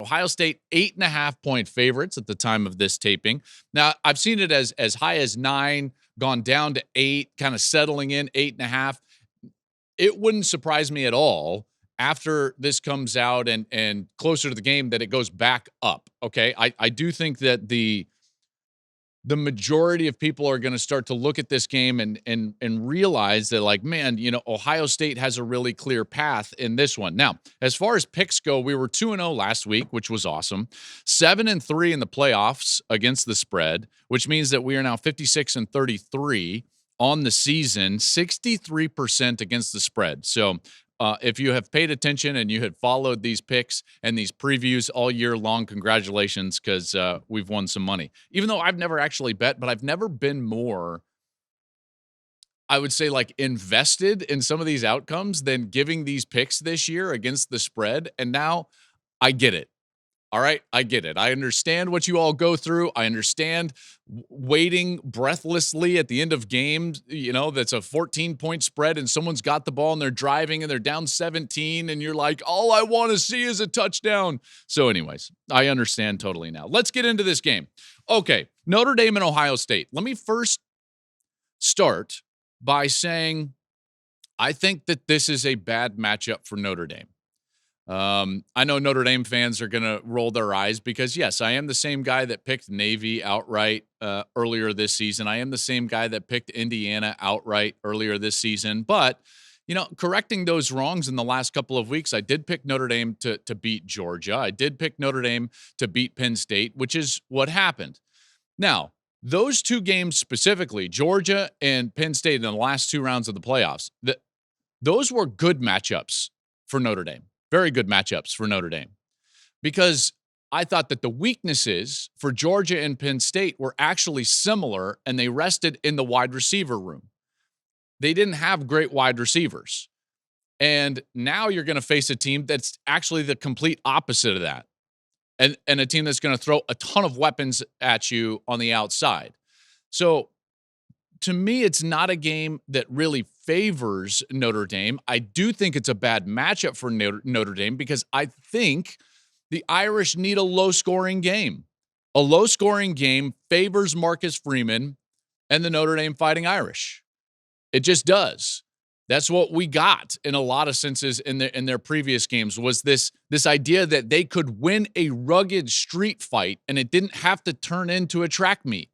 Ohio State 8.5-point favorites at the time of this taping. Now, I've seen it as high as 9, gone down to 8, kind of settling in 8.5. It wouldn't surprise me at all after this comes out and closer to the game that it goes back up. Okay. I do think that the majority of people are going to start to look at this game and realize that, like, man, Ohio State has a really clear path in this one. Now, as far as picks go, we were 2-0 last week, which was awesome. 7-3 in the playoffs against the spread, which means that we are now 56-33 on the season, 63% against the spread. So if you have paid attention and you had followed these picks and these previews all year long, congratulations, because we've won some money. Even though I've never actually bet, but I've never been more, I would say, like, invested in some of these outcomes than giving these picks this year against the spread. And now I get it. All right, I get it. I understand what you all go through. I understand waiting breathlessly at the end of games, that's a 14-point spread and someone's got the ball and they're driving and they're down 17 and you're like, all I want to see is a touchdown. So anyways, I understand totally now. Let's get into this game. Okay, Notre Dame and Ohio State. Let me first start by saying I think that this is a bad matchup for Notre Dame. I know Notre Dame fans are going to roll their eyes because, yes, I am the same guy that picked Navy outright earlier this season. I am the same guy that picked Indiana outright earlier this season. But, correcting those wrongs in the last couple of weeks, I did pick Notre Dame to beat Georgia. I did pick Notre Dame to beat Penn State, which is what happened. Now, those two games specifically, Georgia and Penn State in the last two rounds of the playoffs, those were good matchups for Notre Dame. Very good matchups for Notre Dame, because I thought that the weaknesses for Georgia and Penn State were actually similar, and they rested in the wide receiver room. They didn't have great wide receivers. And now you're going to face a team that's actually the complete opposite of that, and a team that's going to throw a ton of weapons at you on the outside. So to me, it's not a game that really favors Notre Dame. I do think it's a bad matchup for Notre Dame because I think the Irish need a low-scoring game. A low-scoring game favors Marcus Freeman and the Notre Dame Fighting Irish. It just does. That's what we got in a lot of senses in their previous games, was this idea that they could win a rugged street fight and it didn't have to turn into a track meet.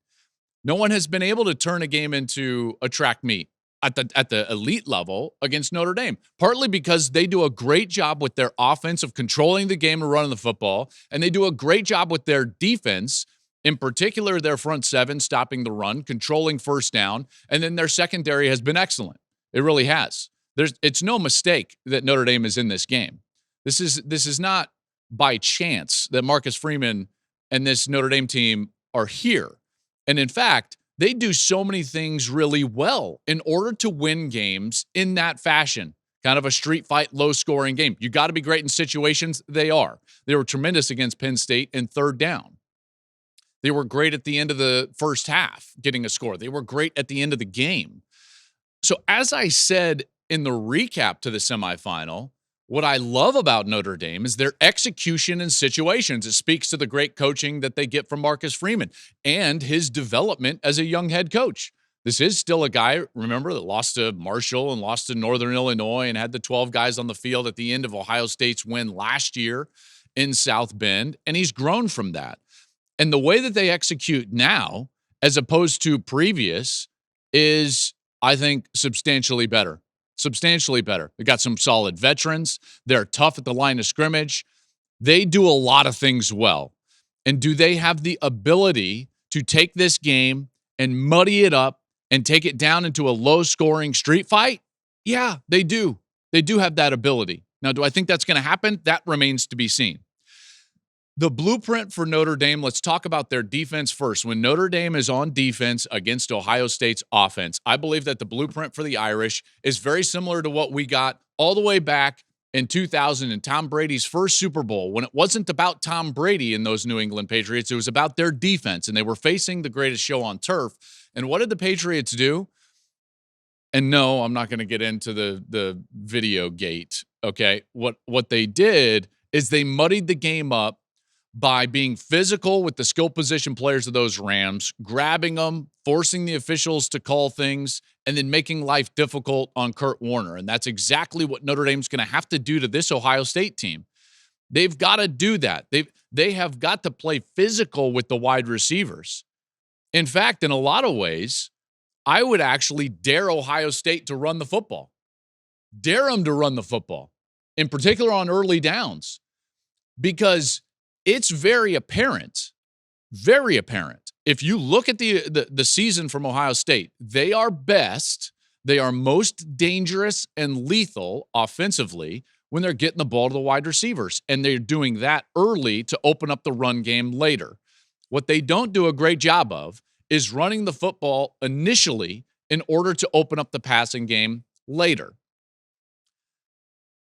No one has been able to turn a game into a track meet at the elite level against Notre Dame, partly because they do a great job with their offense of controlling the game and running the football, and they do a great job with their defense, in particular their front seven, stopping the run, controlling first down, and then their secondary has been excellent. It really has. It's no mistake that Notre Dame is in this game. This is not by chance that Marcus Freeman and this Notre Dame team are here. And in fact, they do so many things really well in order to win games in that fashion, kind of a street fight, low-scoring game. You got to be great in situations. They are. They were tremendous against Penn State in third down. They were great at the end of the first half, getting a score. They were great at the end of the game. So as I said in the recap to the semifinal, what I love about Notre Dame is their execution in situations. It speaks to the great coaching that they get from Marcus Freeman and his development as a young head coach. This is still a guy, remember, that lost to Marshall and lost to Northern Illinois and had the 12 guys on the field at the end of Ohio State's win last year in South Bend, and he's grown from that. And the way that they execute now, as opposed to previous, is, I think, substantially better. Substantially better. They got some solid veterans. They're tough at the line of scrimmage. They do a lot of things well. And do they have the ability to take this game and muddy it up and take it down into a low-scoring street fight? Yeah, they do. They do have that ability. Now, do I think that's going to happen? That remains to be seen. The blueprint for Notre Dame, let's talk about their defense first. When Notre Dame is on defense against Ohio State's offense, I believe that the blueprint for the Irish is very similar to what we got all the way back in 2000 in Tom Brady's first Super Bowl, when it wasn't about Tom Brady and those New England Patriots. It was about their defense, and they were facing the greatest show on turf. And what did the Patriots do? And no, I'm not going to get into the video gate, okay? What they did is they muddied the game up by being physical with the skill position players of those Rams, grabbing them, forcing the officials to call things, and then making life difficult on Kurt Warner. And that's exactly what Notre Dame's going to have to do to this Ohio State team. They've got to do that. They have got to play physical with the wide receivers. In fact, in a lot of ways, I would actually dare Ohio State to run the football. Dare them to run the football, in particular on early downs, because it's very apparent. If you look at the season from Ohio State, they are best, they are most dangerous and lethal offensively when they're getting the ball to the wide receivers, and they're doing that early to open up the run game later. What they don't do a great job of is running the football initially in order to open up the passing game later.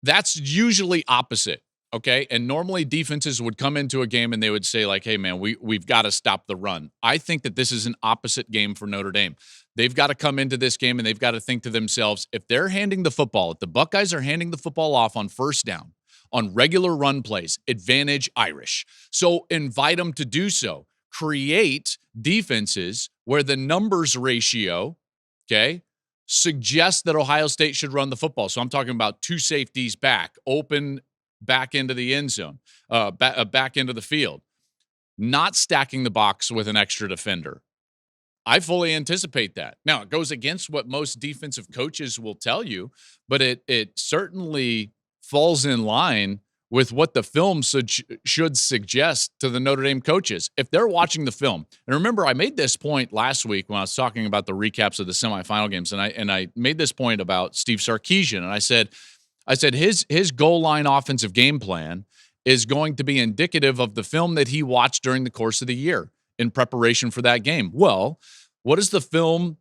That's usually opposite. Okay. And normally defenses would come into a game and they would say, like, hey, man, we've got to stop the run. I think that this is an opposite game for Notre Dame. They've got to come into this game and they've got to think to themselves, if they're handing the football, if the Buckeyes are handing the football off on first down, on regular run plays, advantage Irish. So invite them to do so. Create defenses where the numbers ratio, okay, suggests that Ohio State should run the football. So I'm talking about two safeties back, open back into the end zone, back into the field, not stacking the box with an extra defender. I fully anticipate that. Now, it goes against what most defensive coaches will tell you, but it certainly falls in line with what the film should suggest to the Notre Dame coaches. If they're watching the film, and remember, I made this point last week when I was talking about the recaps of the semifinal games, and I made this point about Steve Sarkisian, and I said his goal line offensive game plan is going to be indicative of the film that he watched during the course of the year in preparation for that game. Well, what does the film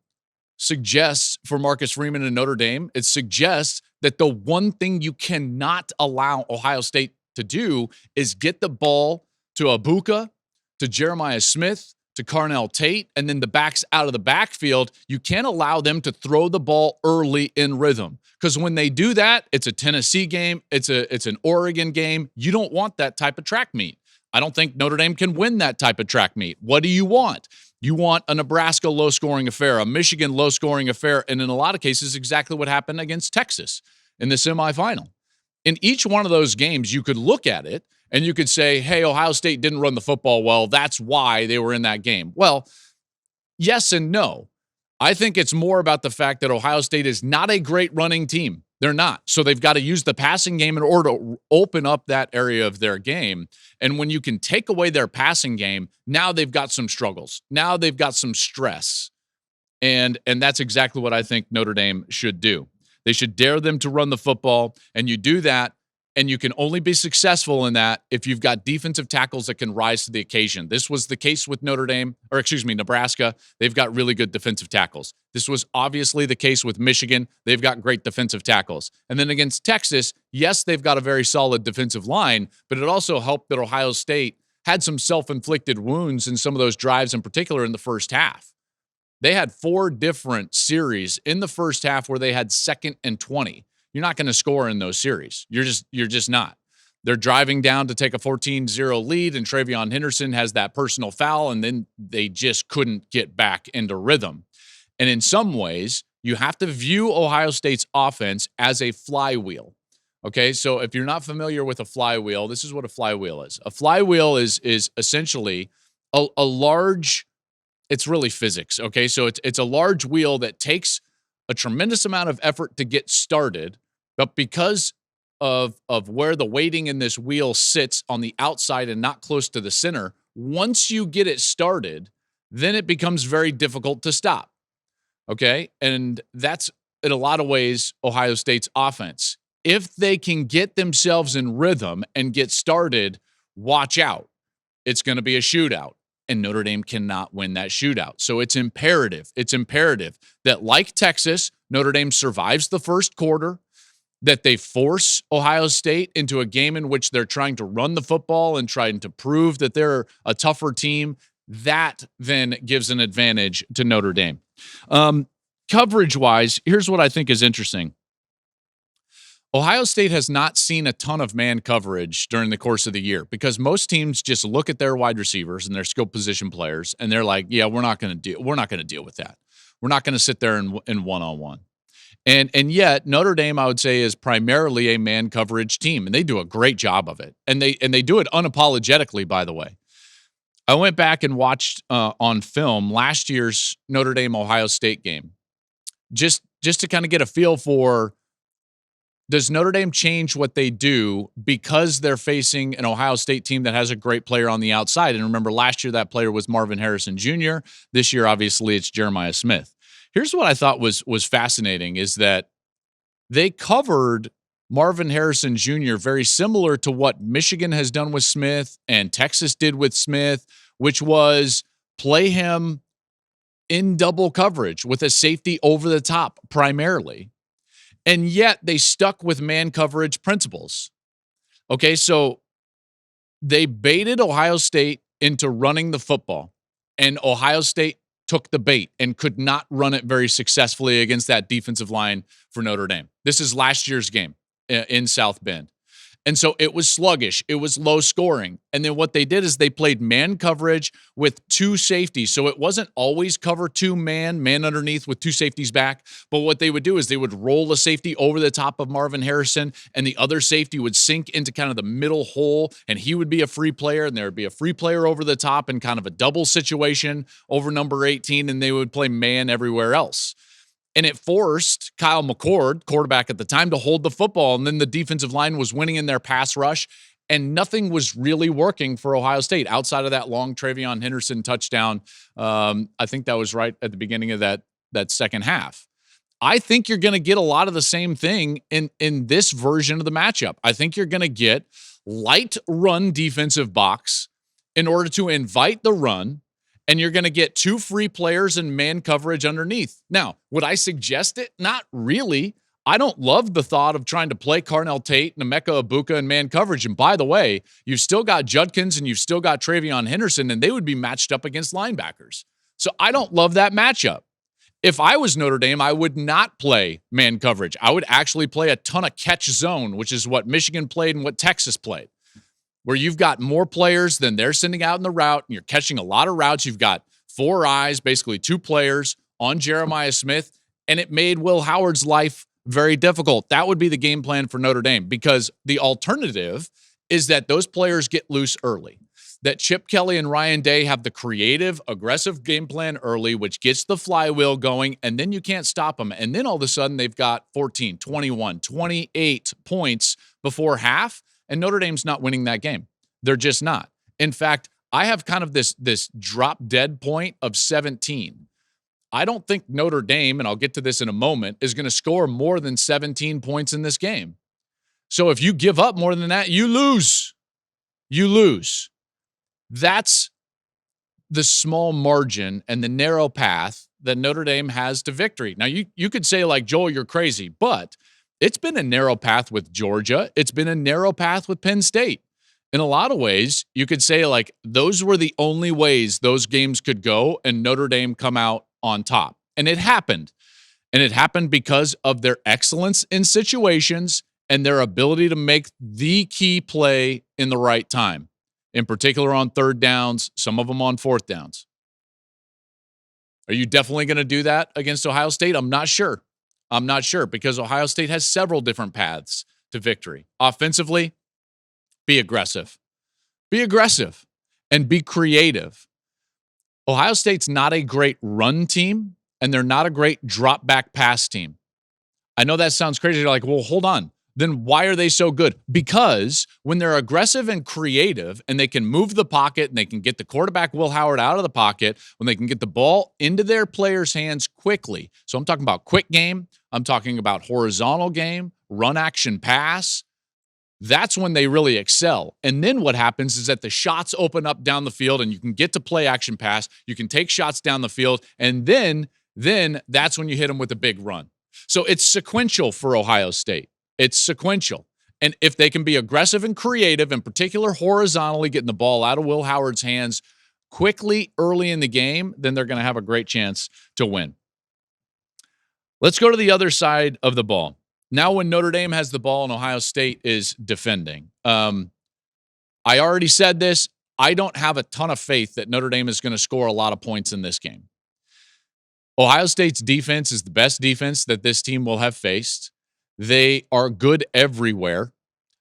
suggest for Marcus Freeman and Notre Dame? It suggests that the one thing you cannot allow Ohio State to do is get the ball to Abuka, to Jeremiah Smith, to Carnell Tate, and then the backs out of the backfield. You can't allow them to throw the ball early in rhythm, because when they do that, it's a Tennessee game, it's an Oregon game. You don't want that type of track meet. I don't think Notre Dame can win that type of track meet. What do you want? You want a Nebraska low-scoring affair, a Michigan low-scoring affair, and in a lot of cases, exactly what happened against Texas in the semifinal. In each one of those games, you could look at it and you could say, hey, Ohio State didn't run the football well. That's why they were in that game. Well, yes and no. I think it's more about the fact that Ohio State is not a great running team. They're not. So they've got to use the passing game in order to open up that area of their game. And when you can take away their passing game, now they've got some struggles. Now they've got some stress. And that's exactly what I think Notre Dame should do. They should dare them to run the football, and you do that, and you can only be successful in that if you've got defensive tackles that can rise to the occasion. This was the case with Nebraska. They've got really good defensive tackles. This was obviously the case with Michigan. They've got great defensive tackles. And then against Texas, yes, they've got a very solid defensive line, but it also helped that Ohio State had some self-inflicted wounds in some of those drives, in particular in the first half. They had 4 different series in the first half where they had 2nd and 20. You're not going to score in those series. You're just not. They're driving down to take a 14-0 lead, and Travion Henderson has that personal foul, and then they just couldn't get back into rhythm. And in some ways, you have to view Ohio State's offense as a flywheel. Okay, so if you're not familiar with a flywheel, this is what a flywheel is. A flywheel is essentially a large. It's really physics, okay? So it's a large wheel that takes a tremendous amount of effort to get started, but because of where the weighting in this wheel sits on the outside and not close to the center, once you get it started, then it becomes very difficult to stop, okay? And that's, in a lot of ways, Ohio State's offense. If they can get themselves in rhythm and get started, watch out. It's going to be a shootout. And Notre Dame cannot win that shootout. So it's imperative that, like Texas, Notre Dame survives the first quarter, that they force Ohio State into a game in which they're trying to run the football and trying to prove that they're a tougher team. That then gives an advantage to Notre Dame. Coverage-wise, here's what I think is interesting. Ohio State has not seen a ton of man coverage during the course of the year because most teams just look at their wide receivers and their skill position players and they're like, yeah, we're not going to deal with that. We're not going to sit there in one-on-one. And yet Notre Dame, I would say, is primarily a man coverage team, and they do a great job of it. And they do it unapologetically, by the way. I went back and watched on film last year's Notre Dame Ohio State game, just to kind of get a feel for, does Notre Dame change what they do because they're facing an Ohio State team that has a great player on the outside? And remember, last year that player was Marvin Harrison Jr. This year, obviously, it's Jeremiah Smith. Here's what I thought was fascinating is that they covered Marvin Harrison Jr. very similar to what Michigan has done with Smith and Texas did with Smith, which was play him in double coverage with a safety over the top primarily. And yet they stuck with man coverage principles. Okay, so they baited Ohio State into running the football, and Ohio State took the bait and could not run it very successfully against that defensive line for Notre Dame. This is last year's game in South Bend. And so it was sluggish. It was low scoring. And then what they did is they played man coverage with two safeties. So it wasn't always cover two man underneath with two safeties back. But what they would do is they would roll a safety over the top of Marvin Harrison, and the other safety would sink into kind of the middle hole, and he would be a free player, and there would be a free player over the top in kind of a double situation over number 18, and they would play man everywhere else. And it forced Kyle McCord, quarterback at the time, to hold the football. And then the defensive line was winning in their pass rush. And nothing was really working for Ohio State outside of that long Travion Henderson touchdown. I think that was right at the beginning of that second half. I think you're going to get a lot of the same thing in this version of the matchup. I think you're going to get light run defensive box in order to invite the run. And you're going to get two free players and man coverage underneath. Now, would I suggest it? Not really. I don't love the thought of trying to play Carnell Tate and Emeka Ibuka in man coverage. And by the way, you've still got Judkins and you've still got Travion Henderson, and they would be matched up against linebackers. So I don't love that matchup. If I was Notre Dame, I would not play man coverage. I would actually play a ton of catch zone, which is what Michigan played and what Texas played, where you've got more players than they're sending out in the route, and you're catching a lot of routes. You've got four eyes, basically two players on Jeremiah Smith, and it made Will Howard's life very difficult. That would be the game plan for Notre Dame, because the alternative is that those players get loose early, that Chip Kelly and Ryan Day have the creative, aggressive game plan early, which gets the flywheel going, and then you can't stop them. And then all of a sudden they've got 14, 21, 28 points before half, and Notre Dame's not winning that game. They're just not. In fact, I have kind of this drop dead point of 17. I don't think Notre Dame, and I'll get to this in a moment, is going to score more than 17 points in this game. So if you give up more than that, you lose. You lose. That's the small margin and the narrow path that Notre Dame has to victory. Now, you could say, like, Joel, you're crazy, but it's been a narrow path with Georgia. It's been a narrow path with Penn State. In a lot of ways, you could say, like, those were the only ways those games could go and Notre Dame come out on top. And it happened. And it happened because of their excellence in situations and their ability to make the key play in the right time, in particular on third downs, some of them on fourth downs. Are you definitely going to do that against Ohio State? I'm not sure. I'm not sure, because Ohio State has several different paths to victory. Offensively, be aggressive. Be aggressive and be creative. Ohio State's not a great run team, and they're not a great drop back pass team. I know that sounds crazy. You're like, well, hold on. Then why are they so good? Because when they're aggressive and creative and they can move the pocket and they can get the quarterback, Will Howard, out of the pocket, when they can get the ball into their players' hands quickly. So I'm talking about quick game. I'm talking about horizontal game, run action pass. That's when they really excel. And then what happens is that the shots open up down the field and you can get to play action pass. You can take shots down the field. And then that's when you hit them with a big run. So it's sequential for Ohio State. It's sequential. And if they can be aggressive and creative, in particular horizontally, getting the ball out of Will Howard's hands quickly early in the game, then they're going to have a great chance to win. Let's go to the other side of the ball. Now when Notre Dame has the ball and Ohio State is defending, I already said this. I don't have a ton of faith that Notre Dame is going to score a lot of points in this game. Ohio State's defense is the best defense that this team will have faced. They are good everywhere.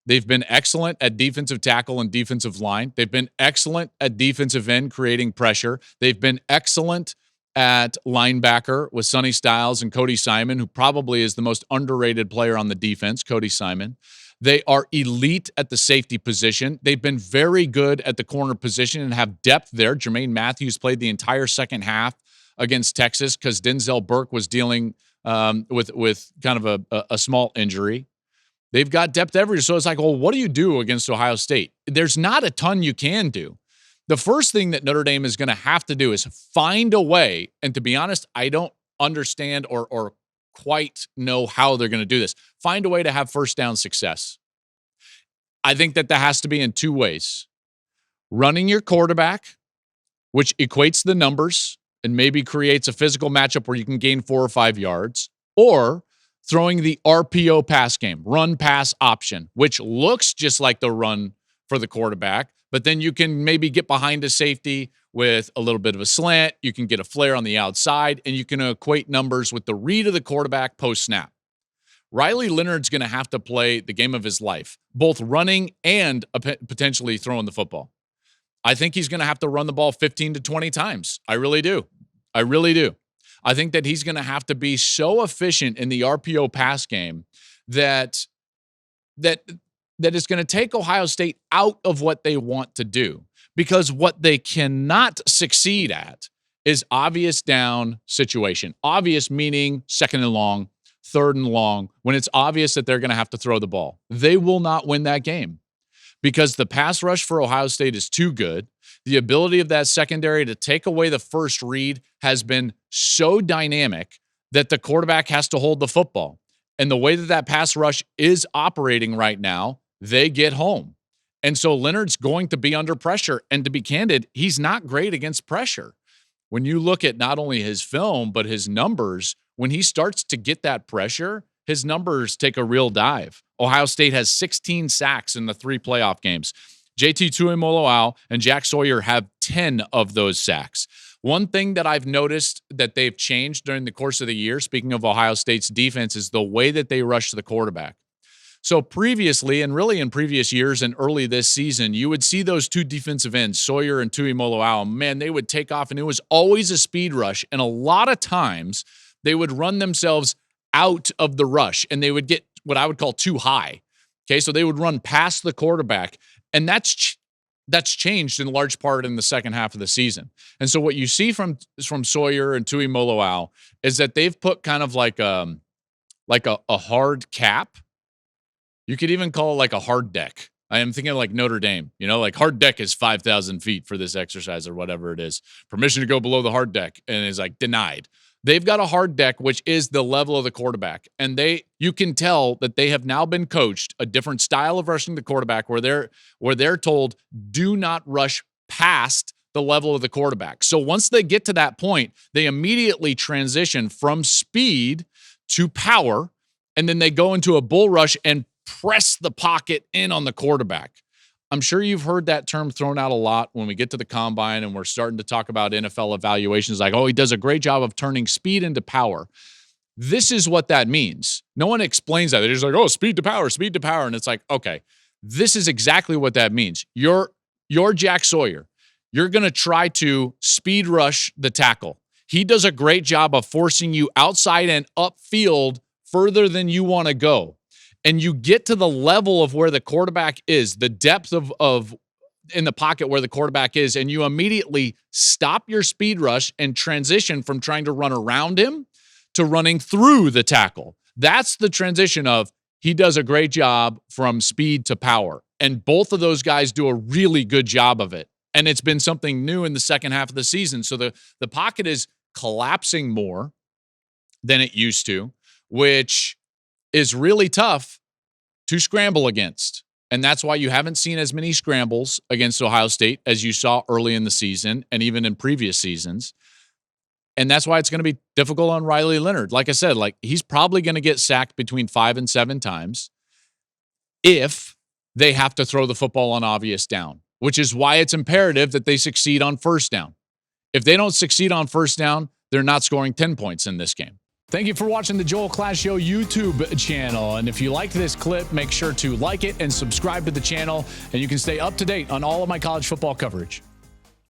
They've been excellent at defensive tackle and defensive line. They've been excellent at defensive end, creating pressure. They've been excellent at linebacker with Sonny Styles and Cody Simon, who probably is the most underrated player on the defense, Cody Simon. They are elite at the safety position. They've been very good at the corner position and have depth there. Jermaine Matthews played the entire second half against Texas because Denzel Burke was dealing with kind of a small injury. They've got depth everywhere. So it's like, well, what do you do against Ohio State? There's not a ton you can do. The first thing that Notre Dame is going to have to do is find a way. And to be honest, I don't understand or quite know how they're going to do this. Find a way to have first down success. I think that has to be in two ways. Running your quarterback, which equates the numbers and maybe creates a physical matchup where you can gain 4 or 5 yards, or throwing the RPO pass game, run pass option, which looks just like the run for the quarterback, but then you can maybe get behind a safety with a little bit of a slant. You can get a flare on the outside, and you can equate numbers with the read of the quarterback post-snap. Riley Leonard's going to have to play the game of his life, both running and potentially throwing the football. I think he's going to have to run the ball 15 to 20 times. I really do. I really do. I think that he's going to have to be so efficient in the RPO pass game that it's going to take Ohio State out of what they want to do, because what they cannot succeed at is obvious down situation. Obvious meaning second and long, third and long, when it's obvious that they're going to have to throw the ball. They will not win that game because the pass rush for Ohio State is too good. The ability of that secondary to take away the first read has been so dynamic that the quarterback has to hold the football. And the way that pass rush is operating right now, they get home. And so Leonard's going to be under pressure. And to be candid, he's not great against pressure. When you look at not only his film, but his numbers, when he starts to get that pressure, his numbers take a real dive. Ohio State has 16 sacks in the 3 playoff games. JT Tuimoloau and Jack Sawyer have 10 of those sacks. One thing that I've noticed that they've changed during the course of the year, speaking of Ohio State's defense, is the way that they rush the quarterback. So previously, and really in previous years and early this season, you would see those 2 defensive ends, Sawyer and Tuimoloau. Man, they would take off, and it was always a speed rush. And a lot of times, they would run themselves out of the rush, and they would get what I would call too high. Okay, so they would run past the quarterback, and that's changed in large part in the second half of the season. And so what you see from Sawyer and Tuimoloau is that they've put kind of like a hard cap. You could even call it like a hard deck. I am thinking like Notre Dame, like hard deck is 5,000 feet for this exercise or whatever it is. Permission to go below the hard deck, and is like denied. They've got a hard deck, which is the level of the quarterback. And you can tell that they have now been coached a different style of rushing the quarterback where they're told, do not rush past the level of the quarterback. So once they get to that point, they immediately transition from speed to power, and then they go into a bull rush and press the pocket in on the quarterback. I'm sure you've heard that term thrown out a lot when we get to the combine and we're starting to talk about NFL evaluations, like, oh, he does a great job of turning speed into power. This is what that means. No one explains that. They're just like, oh, speed to power. And it's like, okay, this is exactly what that means. You're Jack Sawyer. You're going to try to speed rush the tackle. He does a great job of forcing you outside and upfield further than you want to go. And you get to the level of where the quarterback is, the depth of in the pocket where the quarterback is, and you immediately stop your speed rush and transition from trying to run around him to running through the tackle. That's the transition of he does a great job from speed to power. And both of those guys do a really good job of it. And it's been something new in the second half of the season. So the pocket is collapsing more than it used to, which is really tough to scramble against. And that's why you haven't seen as many scrambles against Ohio State as you saw early in the season and even in previous seasons. And that's why it's going to be difficult on Riley Leonard. Like I said, like he's probably going to get sacked between 5 and 7 times if they have to throw the football on obvious down, which is why it's imperative that they succeed on first down. If they don't succeed on first down, they're not scoring 10 points in this game. Thank you for watching the Joel Klatt Show YouTube channel. And if you liked this clip, make sure to like it and subscribe to the channel, and you can stay up to date on all of my college football coverage.